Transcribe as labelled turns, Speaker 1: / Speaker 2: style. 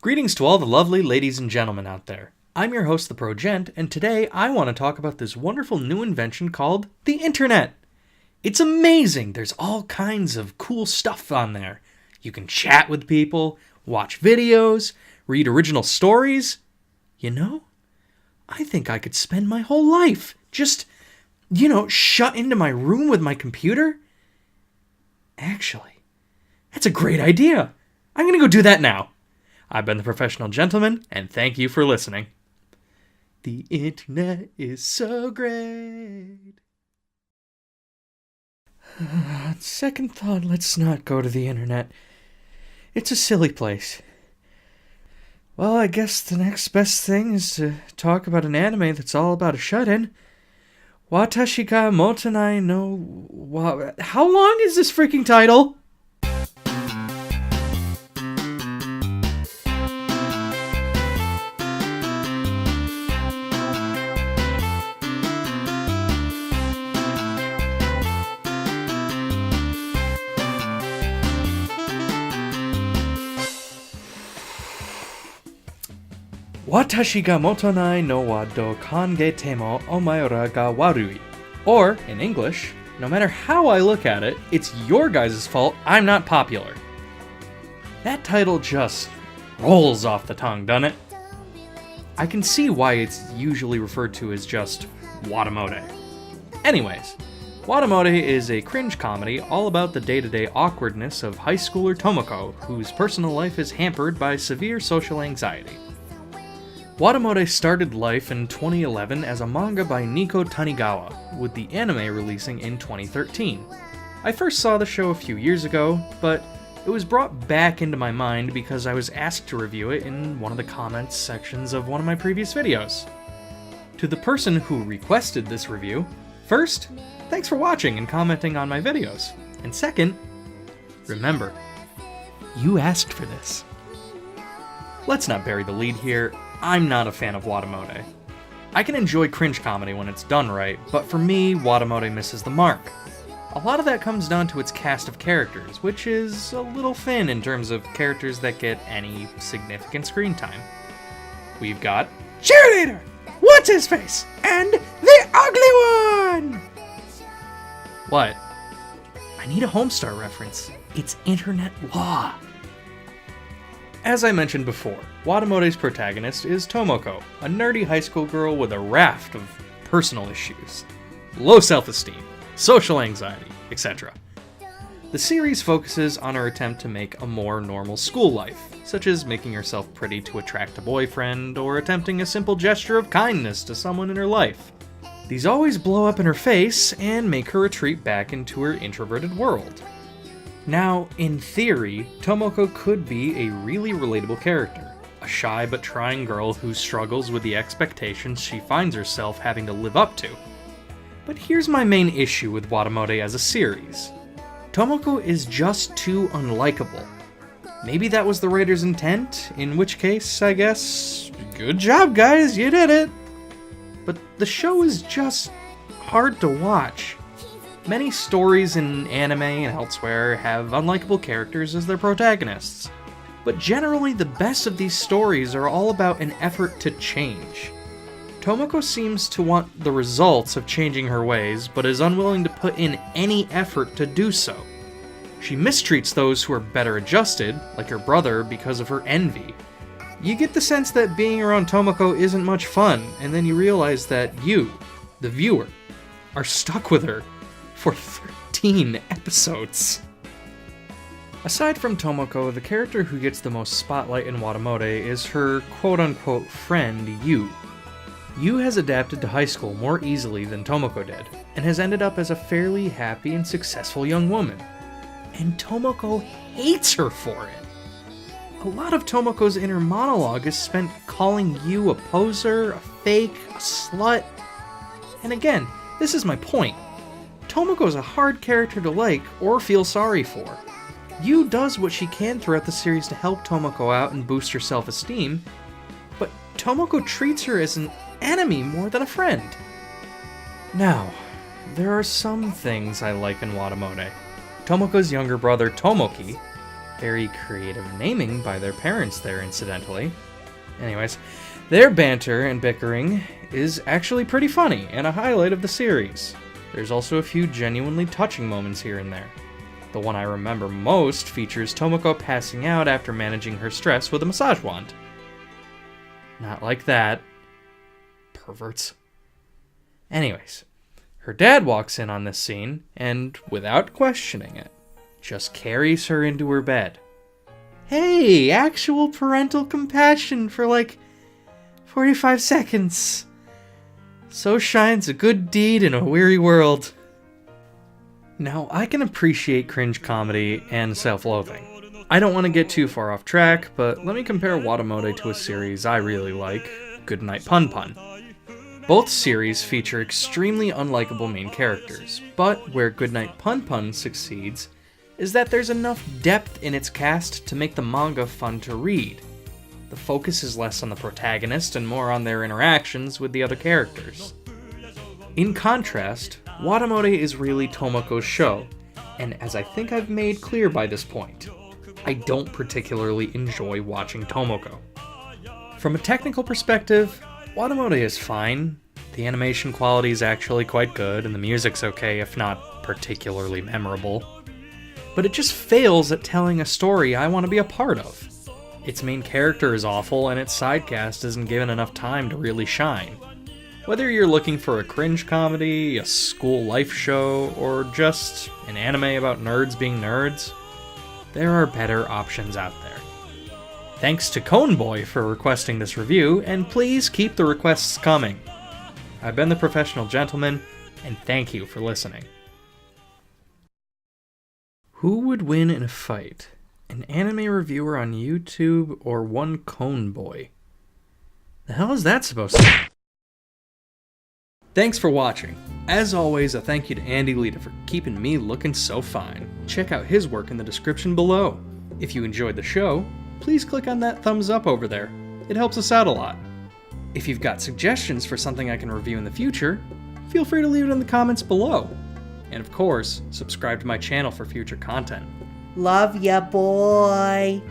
Speaker 1: Greetings to all the lovely ladies and gentlemen out there. I'm your host, the ProGent, and today I want to talk about this wonderful new invention called the internet. It's amazing. There's all kinds of cool stuff on there. You can chat with people, watch videos, read original stories. You know, I think I could spend my whole life just, shut into my room with my computer. Actually, that's a great idea. I'm going to go do that now. I've been the Professional Gentleman, and thank you for listening. The internet is so great. Second thought, let's not go to the internet. It's a silly place. Well, I guess the next best thing is to talk about an anime that's all about a shut-in. Watashi ga motenai no... How long is this freaking title? Watashi ga motonai no wa do kangetemo omaera ga warui. Or, in English, no matter how I look at it, it's your guys' fault I'm not popular. That title just rolls off the tongue, doesn't it? I can see why it's usually referred to as just WataMote. Anyways, WataMote is a cringe comedy all about the day-to-day awkwardness of high schooler Tomoko, whose personal life is hampered by severe social anxiety. WataMote started life in 2011 as a manga by Nico Tanigawa, with the anime releasing in 2013. I first saw the show a few years ago, but it was brought back into my mind because I was asked to review it in one of the comments sections of one of my previous videos. To the person who requested this review, first, thanks for watching and commenting on my videos. And second, remember, you asked for this. Let's not bury the lead here. I'm not a fan of WataMote. I can enjoy cringe comedy when it's done right, but for me, WataMote misses the mark. A lot of that comes down to its cast of characters, which is a little thin in terms of characters that get any significant screen time. We've got Cheerleader, What's-His-Face, and the Ugly One! What? I need a Homestar reference. It's internet law. As I mentioned before, WataMote's protagonist is Tomoko, a nerdy high school girl with a raft of personal issues. Low self-esteem, social anxiety, etc. The series focuses on her attempt to make a more normal school life, such as making herself pretty to attract a boyfriend, or attempting a simple gesture of kindness to someone in her life. These always blow up in her face and make her retreat back into her introverted world. Now, in theory, Tomoko could be a really relatable character, a shy but trying girl who struggles with the expectations she finds herself having to live up to. But here's my main issue with WataMote as a series. Tomoko is just too unlikable. Maybe that was the writer's intent, in which case, I guess, good job guys, you did it! But the show is just hard to watch. Many stories in anime and elsewhere have unlikable characters as their protagonists, but generally the best of these stories are all about an effort to change. Tomoko seems to want the results of changing her ways, but is unwilling to put in any effort to do so. She mistreats those who are better adjusted, like her brother, because of her envy. You get the sense that being around Tomoko isn't much fun, and then you realize that you, the viewer, are stuck with her for 13 episodes. Aside from Tomoko, the character who gets the most spotlight in WataMote is her quote-unquote friend, Yu. Yu has adapted to high school more easily than Tomoko did, and has ended up as a fairly happy and successful young woman. And Tomoko hates her for it. A lot of Tomoko's inner monologue is spent calling Yu a poser, a fake, a slut. And again, this is my point. Tomoko is a hard character to like or feel sorry for. Yu does what she can throughout the series to help Tomoko out and boost her self-esteem, but Tomoko treats her as an enemy more than a friend. Now, there are some things I like in WataMote. Tomoko's younger brother, Tomoki, Very creative naming by their parents there, incidentally. Anyways, their banter and bickering is actually pretty funny and a highlight of the series. There's also a few genuinely touching moments here and there. The one I remember most features Tomoko passing out after managing her stress with a massage wand. Not like that. Perverts. Anyways, her dad walks in on this scene and, without questioning it, just carries her into her bed. Hey, actual parental compassion for like 45 seconds. So shines a good deed in a weary world. Now, I can appreciate cringe comedy and self-loathing. I don't want to get too far off track, but let me compare WataMote to a series I really like, Goodnight Pun Pun. Both series feature extremely unlikable main characters, but where Goodnight Pun Pun succeeds is that there's enough depth in its cast to make the manga fun to read. The focus is less on the protagonist and more on their interactions with the other characters. In contrast, WataMote is really Tomoko's show, and as I think I've made clear by this point, I don't particularly enjoy watching Tomoko. From a technical perspective, WataMote is fine. The animation quality is actually quite good, and the music's okay, if not particularly memorable. But it just fails at telling a story I want to be a part of. Its main character is awful, and its sidecast isn't given enough time to really shine. Whether you're looking for a cringe comedy, a school life show, or just an anime about nerds being nerds, there are better options out there. Thanks to Coneboy for requesting this review, and please keep the requests coming. I've been the Professional Gentleman, and thank you for listening. Who would win in a fight? An anime reviewer on YouTube or one Coneboy? The hell is that supposed to be? Thanks for watching. As always, a thank you to Andy Lita for keeping me looking so fine. Check out his work in the description below. If you enjoyed the show, please click on that thumbs up over there. It helps us out a lot. If you've got suggestions for something I can review in the future, feel free to leave it in the comments below. And of course, subscribe to my channel for future content.
Speaker 2: Love ya, boy.